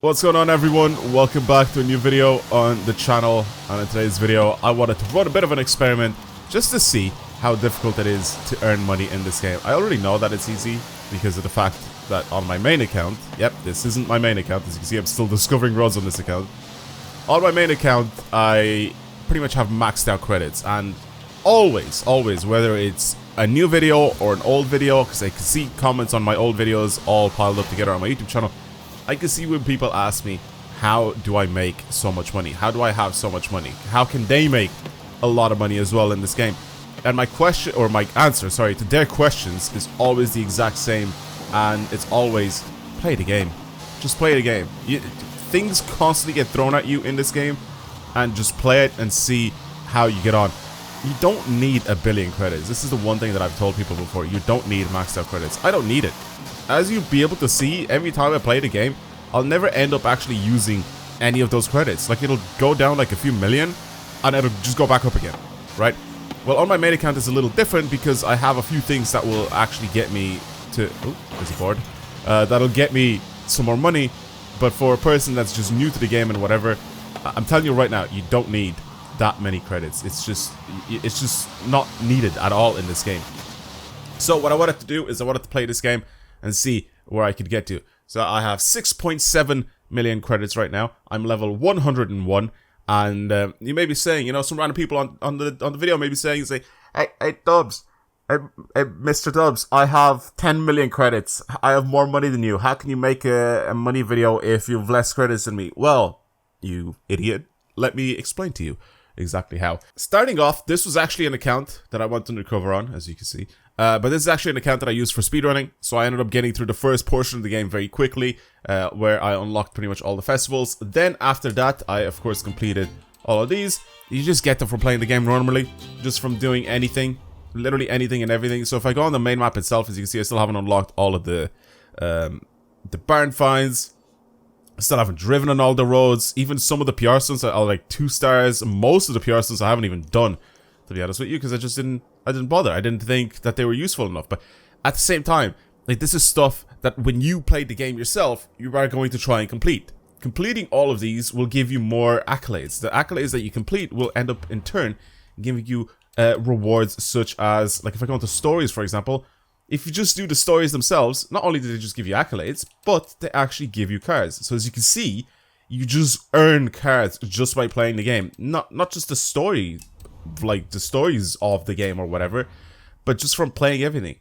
What's going on, everyone? Welcome back to a new video on the channel. And in today's video I wanted to run a bit of an experiment just to see how difficult it is to earn money in this game. I already know that it's easy because of the fact that on my main account, yep, this isn't my main account, as you can see I'm still discovering roads on this account. On my main account I pretty much have maxed out credits, and always, whether it's a new video or an old video, because I can see comments on my old videos all piled up together on my YouTube channel, I can see when people ask me, how do I make so much money? How do I have so much money? How can they make a lot of money as well in this game? And my question, or my answer, sorry, to their questions is always the exact same. And it's always, play the game. Just play the game. Things constantly get thrown at you in this game, and just play it and see how you get on. You don't need a billion credits. This is the one thing that I've told people before. You don't need maxed out credits. I don't need it. As you'll be able to see, every time I play the game, I'll never end up actually using any of those credits. Like, it'll go down like a few million, and it'll just go back up again, right? Well, on my main account it's a little different because I have a few things that will actually get me to... Oh, there's a board. That'll get me some more money, but for a person that's just new to the game and whatever, I'm telling you right now, you don't need that many credits. It's just not needed at all in this game. So what I wanted to do is I wanted to play this game and see where I could get to. So I have 6.7 million credits right now. I'm level 101, and you may be saying, you know, some random people on the video may be saying, hey Dubs, hey Mr. Dubs, I have 10 million credits. I have more money than you. How can you make a money video if you have less credits than me? Well, you idiot, let me explain to you exactly how. Starting off, this was actually an account that I went to undercover on, as you can see. But this is actually an account that I used for speedrunning, so I ended up getting through the first portion of the game very quickly, where I unlocked pretty much all the festivals. Then after that, I of course completed all of these. You just get them from playing the game normally, just from doing anything, literally anything and everything. So if I go on the main map itself, as you can see, I still haven't unlocked all of the barn finds. I still haven't driven on all the roads. Even some of the PR stunts are like 2 stars. Most of the PR stunts I haven't even done, to be honest with you, because I didn't bother. I didn't think that they were useful enough. But at the same time, like, this is stuff that when you play the game yourself, you are going to try and complete. Completing all of these will give you more accolades. The accolades that you complete will end up in turn giving you rewards, such as, like, if I go into stories, for example, if you just do the stories themselves, not only do they just give you accolades, but they actually give you cards. So as you can see, you just earn cards just by playing the game. Not just the story, like the stories of the game or whatever, but just from playing everything.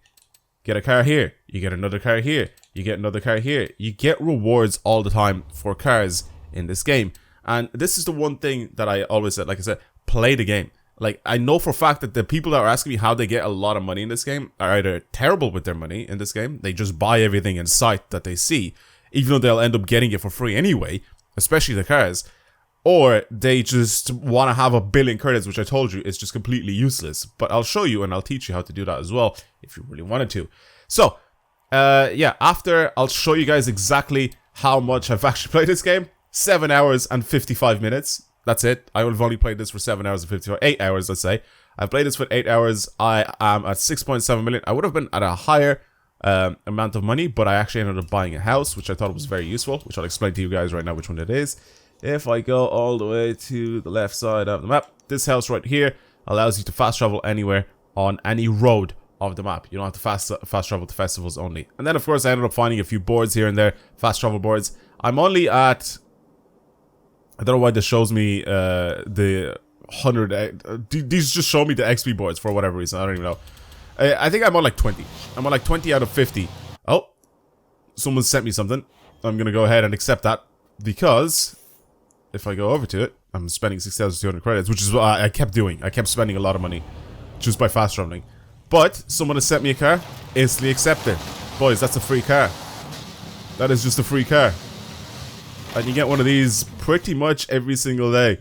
Get a car here, you get another car here, you get another car here. You get rewards all the time for cars in this game. And this is the one thing that I always said, like I said, play the game. Like, I know for a fact that the people that are asking me how they get a lot of money in this game are either terrible with their money in this game, they just buy everything in sight that they see, even though they'll end up getting it for free anyway, especially the cars, or they just want to have a billion credits, which I told you is just completely useless. But I'll show you and I'll teach you how to do that as well, if you really wanted to. So, yeah, after I'll show you guys exactly how much I've actually played this game. 7 hours and 55 minutes. That's it. I would have only played this for 7 hours and 55, 8 hours, let's say. I've played this for 8 hours. I am at 6.7 million. I would have been at a higher amount of money, but I actually ended up buying a house, which I thought was very useful, which I'll explain to you guys right now which one it is. If I go all the way to the left side of the map, this house right here allows you to fast travel anywhere on any road of the map. You don't have to fast travel to festivals only. And then, of course, I ended up finding a few boards here and there, fast travel boards. I'm only at... I don't know why this shows me the 100... These just show me the XP boards for whatever reason. I don't even know. I think I'm on like 20. I'm on like 20 out of 50. Oh, someone sent me something. I'm going to go ahead and accept that, because if I go over to it, I'm spending 6,200 credits, which is what I kept doing. I kept spending a lot of money just by fast traveling. But someone has sent me a car. Instantly accepted. Boys, that's a free car. That is just a free car. And you get one of these pretty much every single day.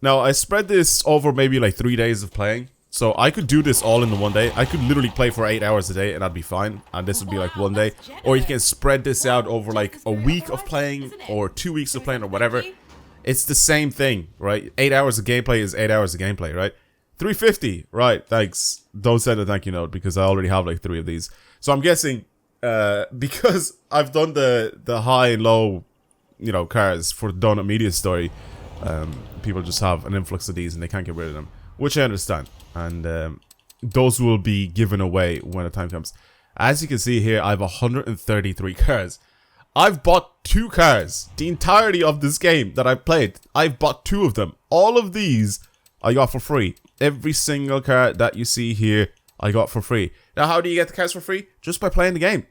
Now, I spread this over maybe like 3 days of playing. So I could do this all in the one day. I could literally play for 8 hours a day and I'd be fine. And this would be like one day. Or you can spread this out over like a week of playing or 2 weeks of playing or whatever. It's the same thing, right? 8 hours of gameplay is 8 hours of gameplay, right? 350, right? Thanks. Don't send a thank you note because I already have like 3 of these. So I'm guessing because I've done the high and low, you know, cars for the Donut Media story. People just have an influx of these and they can't get rid of them, which I understand. And those will be given away when the time comes. As you can see here, I have 133 cars. I've bought 2 cars. The entirety of this game that I've played, I've bought 2 of them. All of these I got for free. Every single car that you see here, I got for free. Now, how do you get the cars for free? Just by playing the game.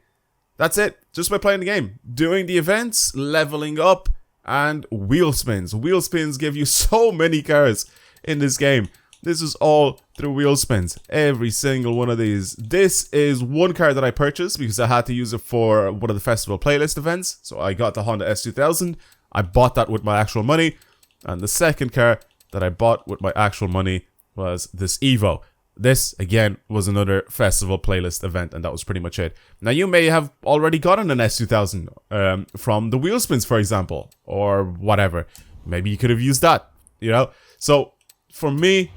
That's it. Just by playing the game. Doing the events, leveling up, and wheel spins. Wheel spins give you so many cars in this game. This is all through wheel spins. Every single one of these. This is one car that I purchased because I had to use it for one of the festival playlist events. So I got the Honda S2000. I bought that with my actual money. And the second car that I bought with my actual money was this Evo. This, again, was another festival playlist event, and that was pretty much it. Now, you may have already gotten an S2000 from the wheel spins, for example, or whatever. Maybe you could have used that, you know? So, for me,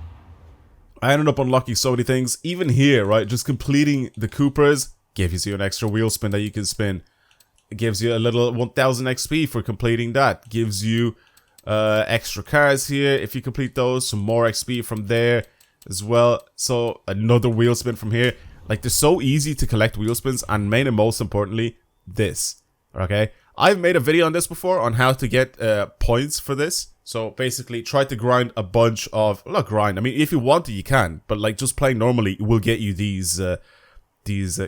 I ended up unlocking so many things. Even here, right, just completing the Coopers gives you an extra wheel spin that you can spin. It gives you a little 1000 XP for completing that. Gives you extra cars here if you complete those. Some more XP from there as well. So another wheel spin from here. Like, they're so easy to collect wheel spins, and main and most importantly, this. Okay, I've made a video on this before on how to get points for this. So basically, try to grind a bunch of, well, not grind. I mean, if you want to, you can, but like just playing normally will get you these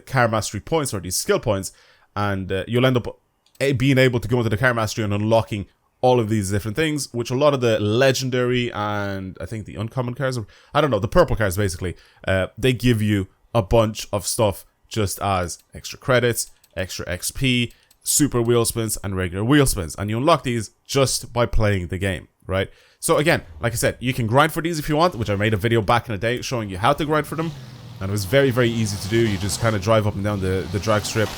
car mastery points, or these skill points, and you'll end up being able to go into the car mastery and unlocking all of these different things, which a lot of the legendary and I think the uncommon cars, or I don't know, the purple cars basically, they give you a bunch of stuff just as extra credits, extra XP, super wheel spins, and regular wheel spins. And you unlock these just by playing the game, right? So again, like I said, you can grind for these if you want, which I made a video back in the day showing you how to grind for them. And it was very, very easy to do. You just kind of drive up and down the drag strip,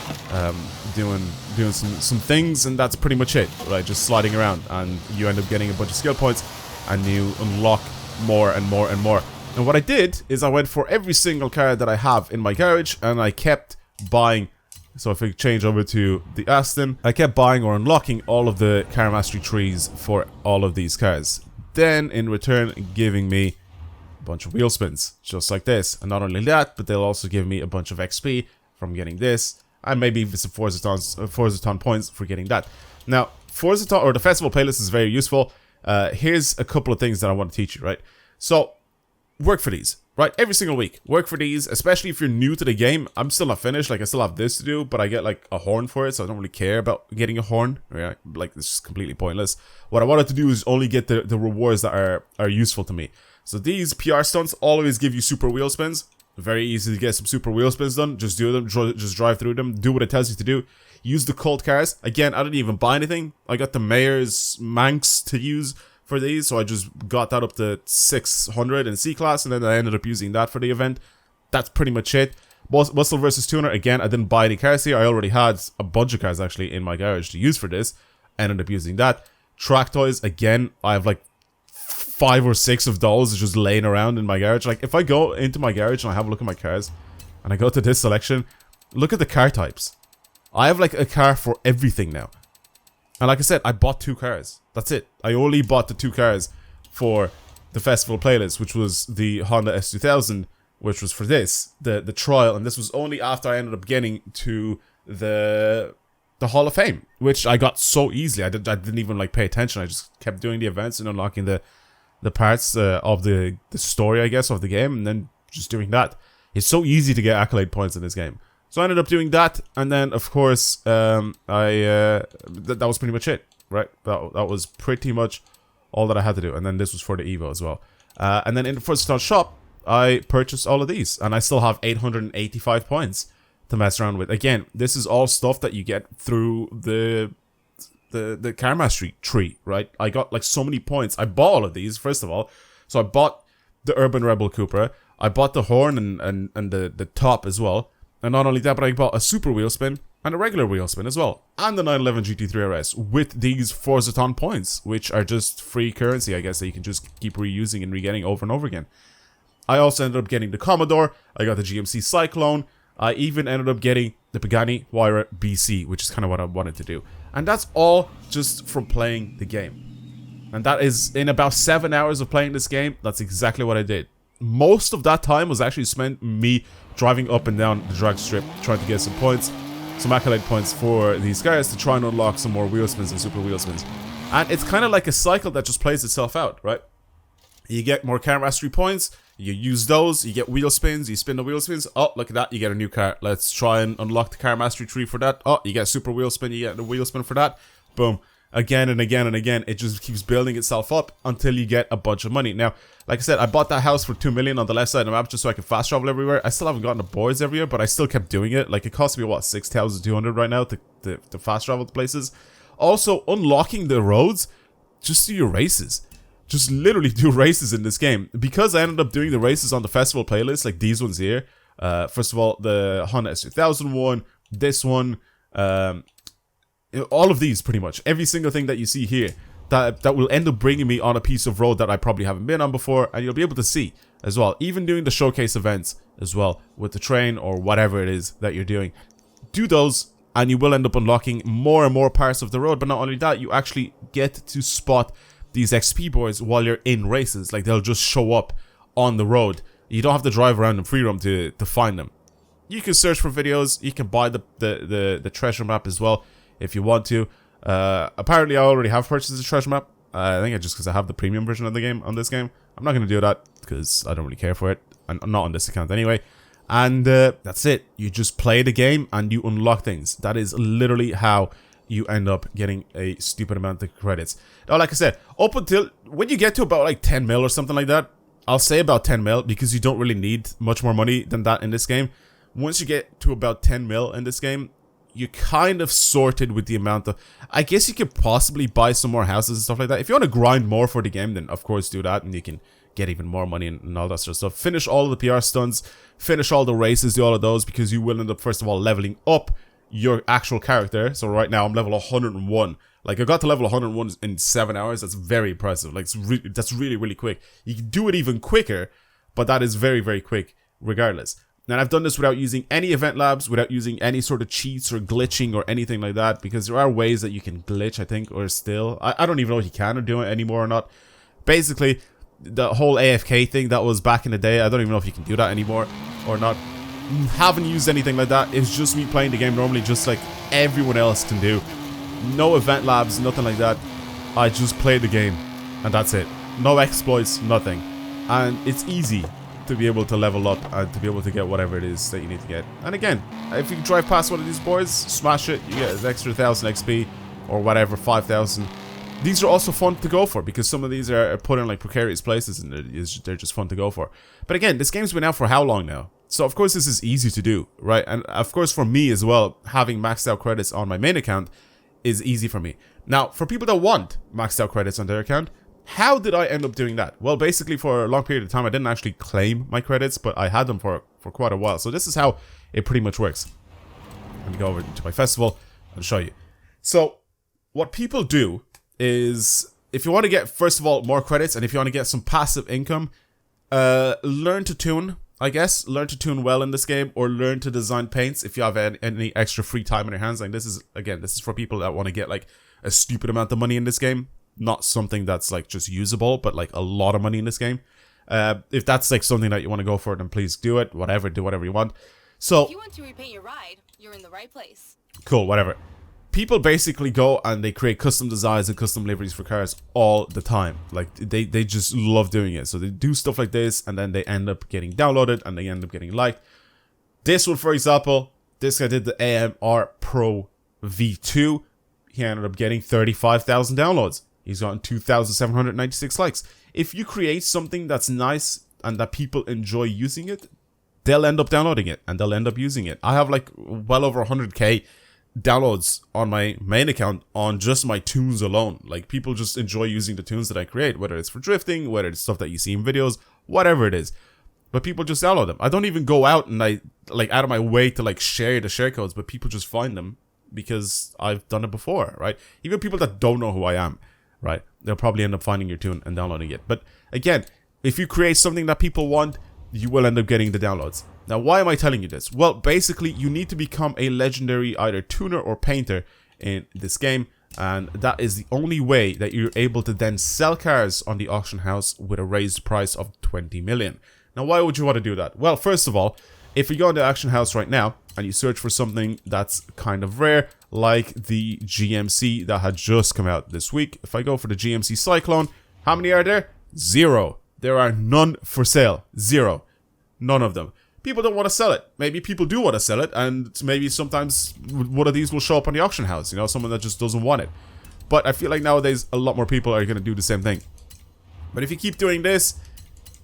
doing some things, and that's pretty much it, right? Just sliding around, and you end up getting a bunch of skill points, and you unlock more and more and more. And what I did is I went for every single car that I have in my garage, and I kept buying. So if we change over to the Aston, I kept buying or unlocking all of the car mastery trees for all of these cars. Then, in return, giving me a bunch of wheel spins, just like this. And not only that, but they'll also give me a bunch of XP from getting this, and maybe even some Forzathon points for getting that. Now, Forzathon, or the festival playlist, is very useful. Here's a couple of things that I want to teach you, right? So, work for these, right? Every single week, work for these, especially if you're new to the game. I'm still not finished, like I still have this to do, but I get like a horn for it, so I don't really care about getting a horn, right? Like, it's just completely pointless. What I wanted to do is only get the rewards that are useful to me. So these PR stunts always give you super wheel spins. Very easy to get some super wheel spins done. Just do them, just drive through them, do what it tells you to do. Use the cult cars. Again, I didn't even buy anything. I got the Mayor's Manx to use for these, so I just got that up to 600 in C-Class, and then I ended up using that for the event. That's pretty much it. Muscle versus Tuner, again, I didn't buy any cars here. I already had a bunch of cars, actually, in my garage to use for this. Ended up using that. Track toys, again, I have like 5 or 6 of those just laying around in my garage. Like, if I go into my garage and I have a look at my cars, and I go to this selection, look at the car types. I have like a car for everything now. And like I said, I bought 2 cars. That's it. I only bought the 2 cars for the festival playlist, which was the Honda S2000, which was for this, the trial. And this was only after I ended up getting to the Hall of Fame, which I got so easily. I didn't even like pay attention. I just kept doing the events and unlocking the parts of the story, I guess, of the game, and then just doing that. It's so easy to get accolade points in this game. So I ended up doing that, and then, of course, that was pretty much it, right? That was pretty much all that I had to do, and then this was for the Evo as well. And then in the Forzathon shop, I purchased all of these, and I still have 885 points to mess around with. Again, this is all stuff that you get through the car mastery tree, right? I got like so many points. I bought all of these, first of all. So I bought the Urban Rebel Cupra. I bought the horn and the top as well. And not only that, but I bought a super wheel spin and a regular wheel spin as well. And the 911 GT3 RS with these Forzathon points, which are just free currency, I guess, that you can just keep reusing and re-getting over and over again. I also ended up getting the Commodore. I got the GMC Cyclone. I even ended up getting the Pagani Huayra BC, which is kind of what I wanted to do. And that's all just from playing the game. And that is in about 7 hours of playing this game. That's exactly what I did. Most of that time was actually spent me driving up and down the drag strip, trying to get some points, some accolade points for these guys to try and unlock some more wheel spins and super wheel spins. And it's kind of like a cycle that just plays itself out, right? You get more car mastery points, you use those, you get wheel spins, you spin the wheel spins. Oh, look at that, you get a new car. Let's try and unlock the car mastery tree for that. Oh, you get super wheel spin, you get the wheel spin for that. Boom. Again and again and again, it just keeps building itself up until you get a bunch of money. Now, like I said, I bought that house for 2 million on the left side of the map just so I can fast travel everywhere. I still haven't gotten the boards everywhere, but I still kept doing it. Like, it cost me, what, 6,200 right now to fast travel to places. Also, unlocking the roads, just do your races. Just literally do races in this game. Because I ended up doing the races on the festival playlist, like these ones here. First of all, the Honda S2000 one, this one, all of these pretty much. Every single thing that you see here that will end up bringing me on a piece of road that I probably haven't been on before, and you'll be able to see as well. Even doing the showcase events as well with the train or whatever it is that you're doing. Do those and you will end up unlocking more and more parts of the road. But not only that, you actually get to spot these XP boards while you're in races. Like, they'll just show up on the road. You don't have to drive around in free roam to find them. You can search for videos. You can buy the treasure map as well if you want to. Apparently I already have purchased the treasure map. I think it's just because I have the premium version of the game on this game. I'm not going to do that because I don't really care for it. And not on this account anyway. And that's it. You just play the game and you unlock things. That is literally how you end up getting a stupid amount of credits. Now, like I said, up until when you get to about like 10 mil or something like that, I'll say about 10 mil because you don't really need much more money than that in this game. Once you get to about 10 mil in this game, you're kind of sorted with the amount of... I guess you could possibly buy some more houses and stuff like that. If you want to grind more for the game, then of course do that and you can get even more money and all that sort of stuff. Finish all of the PR stunts, finish all the races, do all of those because you will end up, first of all, leveling up your actual character. So right now I'm level 101. Like, I got to level 101 in 7 hours. That's very impressive. Like, that's really, really quick. You can do it even quicker, but that is very, very quick regardless. And I've done this without using any event labs, without using any sort of cheats or glitching or anything like that, because there are ways that you can glitch, I think, or still. I don't even know if you can or do it anymore or not. Basically, the whole AFK thing that was back in the day, I don't even know if you can do that anymore or not. Haven't used anything like that. It's just me playing the game normally, just like everyone else can do. No event labs, nothing like that. I just play the game, and that's it. No exploits, nothing. And it's easy to be able to level up and to be able to get whatever it is that you need to get. And again, if you can drive past one of these boards, smash it, you get an extra 1,000 XP or whatever, 5,000. These are also fun to go for because some of these are put in like precarious places and they're just fun to go for. But again, this game's been out for how long now? So of course this is easy to do, right? And of course for me as well, having maxed out credits on my main account is easy for me. Now, for people that want maxed out credits on their account, how did I end up doing that? Well, basically for a long period of time, I didn't actually claim my credits, but I had them for quite a while. So this is how it pretty much works. Let me go over to my festival and show you. So what people do is, if you want to get, first of all, more credits, and if you want to get some passive income, learn to tune, I guess. Learn to tune well in this game, or learn to design paints if you have any extra free time in your hands. Like, this is, again, this is for people that want to get like a stupid amount of money in this game. Not something that's like just usable, but like a lot of money in this game. If that's like something that you want to go for, then please do it. Whatever, do whatever you want. So if you want to repaint your ride, you're in the right place. Cool, whatever. People basically go and they create custom designs and custom liveries for cars all the time. Like, they just love doing it. So they do stuff like this, and then they end up getting downloaded, and they end up getting liked. This one, for example, this guy did the AMR Pro V2. He ended up getting 35,000 downloads. He's gotten 2,796 likes. If you create something that's nice and that people enjoy using it, they'll end up downloading it and they'll end up using it. I have like well over 100k downloads on my main account on just my tunes alone. Like, people just enjoy using the tunes that I create, whether it's for drifting, whether it's stuff that you see in videos, whatever it is. But people just download them. I don't even go out and I like out of my way to like share the share codes, but people just find them because I've done it before, right? Even people that don't know who I am, right? They'll probably end up finding your tune and downloading it. But again, if you create something that people want, you will end up getting the downloads. Now, why am I telling you this? Well, basically, you need to become a legendary either tuner or painter in this game, and that is the only way that you're able to then sell cars on the auction house with a raised price of 20 million. Now, why would you want to do that? Well, first of all, if you go on the auction house right now and you search for something that's kind of rare, like the GMC that had just come out this week, if I go for the GMC Cyclone, how many are there? 0. There are none for sale. 0. None of them. People don't want to sell it. Maybe people do want to sell it, and maybe sometimes one of these will show up on the auction house, you know, someone that just doesn't want it. But I feel like nowadays a lot more people are going to do the same thing. But if you keep doing this,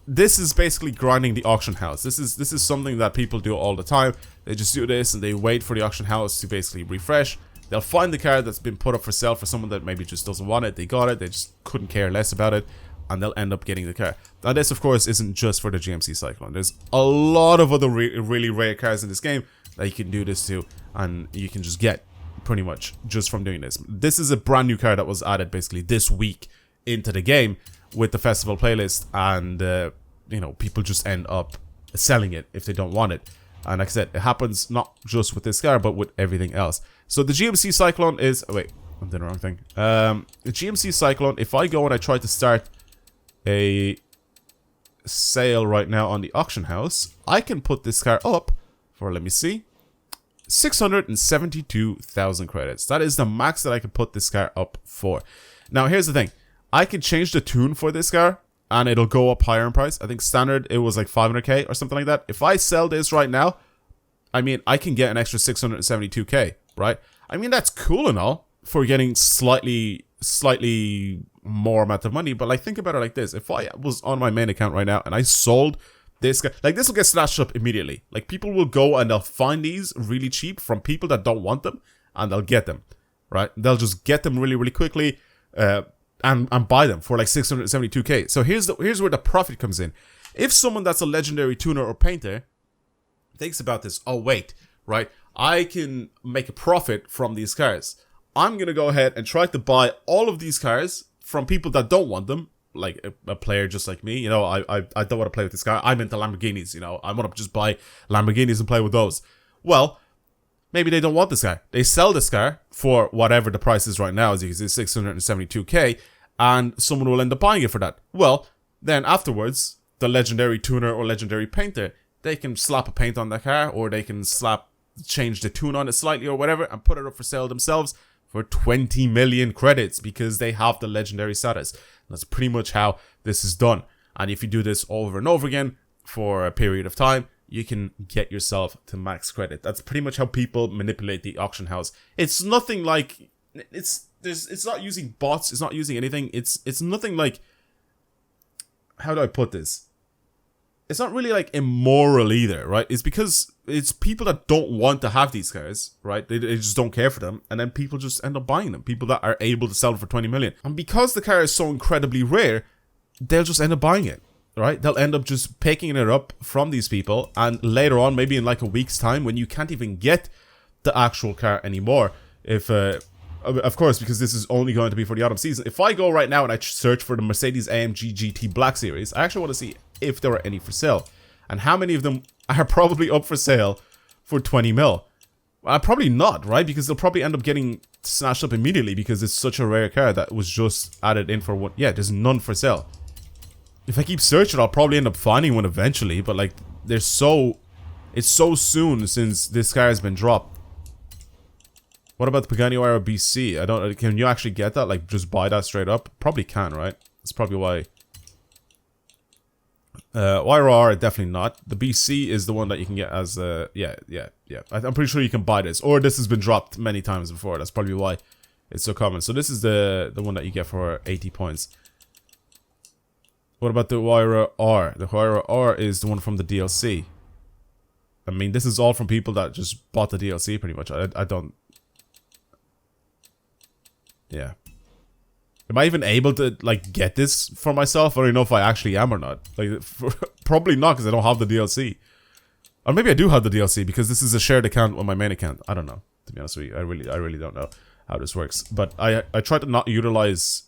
this is basically grinding the auction house. This is something that people do all the time. They just do this and they wait for the auction house to basically refresh. They'll find the car that's been put up for sale for someone that maybe just doesn't want it. They got it, they just couldn't care less about it, and they'll end up getting the car. Now this, of course, isn't just for the GMC Cyclone. There's a lot of other really rare cars in this game that you can do this to, and you can just get pretty much just from doing this. This is a brand new car that was added basically this week into the game with the festival playlist, and you know, people just end up selling it if they don't want it. And like I said, it happens not just with this car, but with everything else. So the GMC Cyclone is... Oh, wait, I'm doing the wrong thing. The GMC Cyclone, if I go and I try to start a sale right now on the auction house, I can put this car up for, let me see, 672,000 credits. That is the max that I can put this car up for. Now, here's the thing. I can change the tune for this car, and it'll go up higher in price. I think standard, it was like 500k or something like that. If I sell this right now, I mean, I can get an extra 672k, right? I mean, that's cool and all for getting slightly more amount of money. But like, think about it like this. If I was on my main account right now and I sold this guy, like, this will get snatched up immediately. Like, people will go and they'll find these really cheap from people that don't want them, and they'll get them, right? They'll just get them really quickly, and buy them for like 672k. So here's where the profit comes in. If someone that's a legendary tuner or painter thinks about this, oh wait, right, I can make a profit from these cars. I'm gonna go ahead and try to buy all of these cars from people that don't want them, like a player just like me. You know, I don't want to play with this car. I'm into Lamborghinis. You know, I want to just buy Lamborghinis and play with those. Well, maybe they don't want this car. They sell this car for whatever the price is right now, as you can see, 672k, and someone will end up buying it for that. Well, then afterwards, the legendary tuner or legendary painter, they can slap a paint on the car, or they can change the tune on it slightly or whatever, and put it up for sale themselves for 20 million credits because they have the legendary status. That's pretty much how this is done. And if you do this over and over again for a period of time, you can get yourself to max credit. That's pretty much how people manipulate the auction house. It's nothing like... It's not using bots. It's not using anything. It's nothing like... How do I put this? It's not really like immoral either, right? It's because it's people that don't want to have these cars, right? They just don't care for them, and then people just end up buying them. People that are able to sell them for 20 million. And because the car is so incredibly rare, they'll just end up buying it, right? They'll end up just picking it up from these people, and later on, maybe in like a week's time, when you can't even get the actual car anymore, if of course, because this is only going to be for the autumn season. If I go right now and I search for the Mercedes-AMG GT Black Series, I actually want to see if there are any for sale, and how many of them are probably up for sale for 20 mil. Well, probably not, right? Because they'll probably end up getting snatched up immediately because it's such a rare car that was just added in for one. Yeah, there's none for sale. If I keep searching, I'll probably end up finding one eventually, but like, it's so soon since this car has been dropped. What about the Pagani Huayra BC? Can you actually get that? Like, just buy that straight up? Probably can, right? That's probably why. Huayra R, definitely not. The BC is the one that you can get as, yeah. I'm pretty sure you can buy this. Or this has been dropped many times before. That's probably why it's so common. So this is the one that you get for 80 points. What about the Huayra R? The Huayra R is the one from the DLC. I mean, this is all from people that just bought the DLC pretty much. I don't... Yeah. Am I even able to, like, get this for myself? I don't know if I actually am or not. Like, probably not, because I don't have the DLC. Or maybe I do have the DLC, because this is a shared account on my main account. I don't know, to be honest with you. I really don't know how this works. But I try to not utilize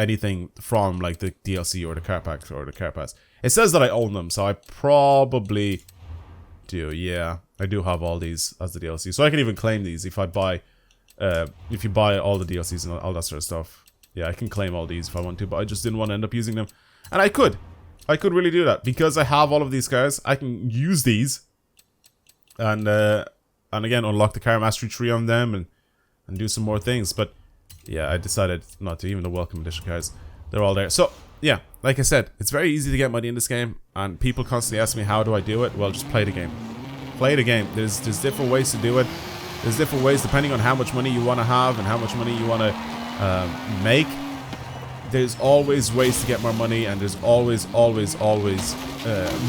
anything from like the DLC or the car packs or the car pass. It says that I own them, so I probably do. Yeah, I do have all these as the DLC, so I can even claim these if I buy. If you buy all the DLCs and all that sort of stuff. Yeah, I can claim all these if I want to, but I just didn't want to end up using them. And I could really do that because I have all of these cars. I can use these, and again unlock the car mastery tree on them and do some more things. But yeah, I decided not to. Even the welcome edition cars, they're all there. So yeah, like I said, it's very easy to get money in this game, and people constantly ask me how do I do it. Well, just play the game. Play the game. There's different ways to do it. There's different ways depending on how much money you want to have and how much money you want to make. There's always ways to get more money, and there's always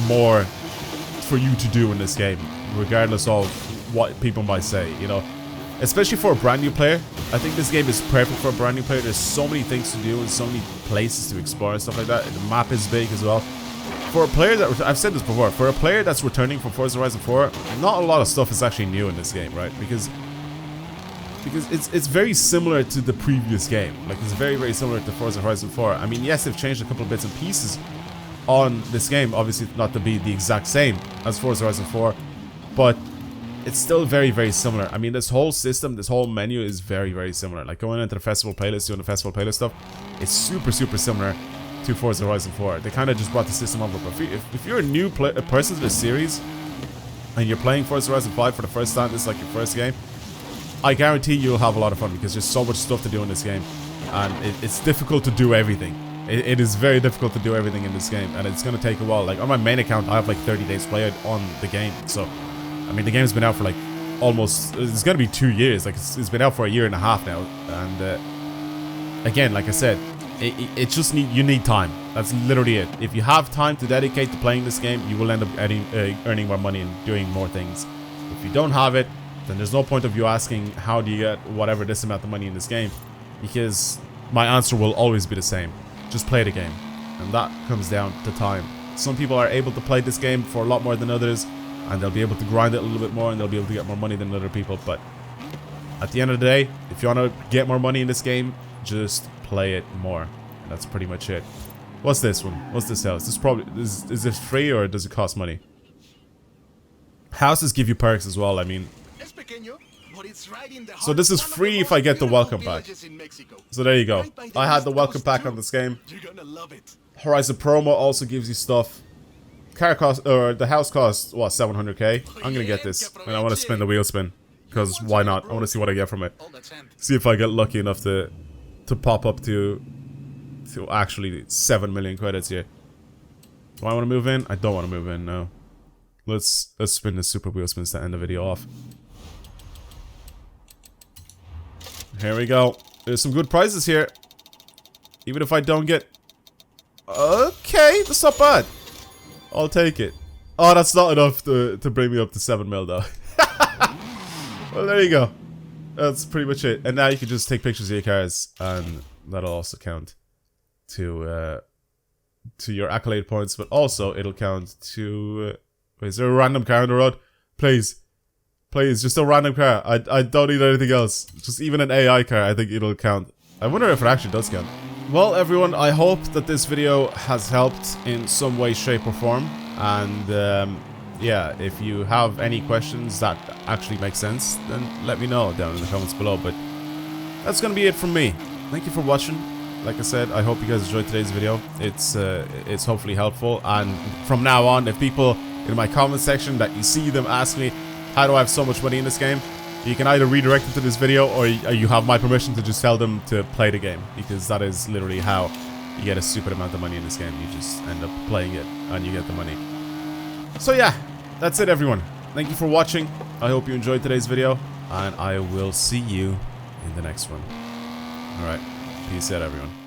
more for you to do in this game, regardless of what people might say, you know. Especially for a brand new player, I think this game is perfect for a brand new player. There's so many things to do and so many places to explore and stuff like that. The map is big as well. For a player that, I've said this before, for a player that's returning from Forza Horizon 4, not a lot of stuff is actually new in this game, right? Because it's very similar to the previous game. Like, it's very similar to Forza Horizon 4. I mean, yes, they've changed a couple of bits and pieces on this game, obviously not to be the exact same as Forza Horizon 4, but it's still very similar. I mean, this whole system, this whole menu is very similar. Like, going into the festival playlist, doing the festival playlist stuff, it's super similar to Forza Horizon 4. They kind of just brought the system over. But if you're a new person to the series and you're playing Forza Horizon 5 for the first time, this is like your first game, I guarantee you'll have a lot of fun because there's so much stuff to do in this game, and it's difficult to do everything. It is very difficult to do everything in this game, and it's going to take a while. Like, on my main account, I have like 30 days played on the game. So, I mean, the game's been out for like almost, it's going to be 2 years. Like, it's been out for 1.5 years now. And again, like I said, it just you need time. That's literally it. If you have time to dedicate to playing this game, you will end up earning more money and doing more things. If you don't have it, then there's no point of you asking how do you get whatever this amount of money in this game, because my answer will always be the same. Just play the game. And that comes down to time. Some people are able to play this game for a lot more than others, and they'll be able to grind it a little bit more, and they'll be able to get more money than other people. But at the end of the day, if you want to get more money in this game, just play it more. And that's pretty much it. What's this one? What's this house? This probably is this free or does it cost money? Houses give you perks as well. I mean, so this is free if I get the welcome pack. So there you go. I had the welcome pack on this game. Horizon Promo also gives you stuff. Car cost, or the house costs what, 700k? I'm gonna get this, and I want to spin the wheel spin because why not? I want to see what I get from it. See if I get lucky enough to pop up to actually 7 million credits here. Do I want to move in? I don't want to move in. No. Let's spin the super wheel spins to end the video off. Here we go. There's some good prizes here. Even if I don't get... Okay, that's not bad. I'll take it. Oh, that's not enough to bring me up to 7 mil though. Well, there you go. That's pretty much it. And now you can just take pictures of your cars, and that'll also count to your accolade points, but also it'll count to... wait, is there a random car on the road? Please. Please, just a random car. I don't need anything else. Just even an AI car, I think it'll count. I wonder if it actually does count. Well, everyone, I hope that this video has helped in some way, shape, or form. And, yeah, if you have any questions that actually make sense, then let me know down in the comments below. But that's gonna be it from me. Thank you for watching. Like I said, I hope you guys enjoyed today's video. It's hopefully helpful. And from now on, if people in my comment section that you see them ask me, how do I have so much money in this game? You can either redirect them to this video, or you have my permission to just tell them to play the game, because that is literally how you get a stupid amount of money in this game. You just end up playing it and you get the money. So yeah, that's it everyone. Thank you for watching. I hope you enjoyed today's video, and I will see you in the next one. Alright, peace out everyone.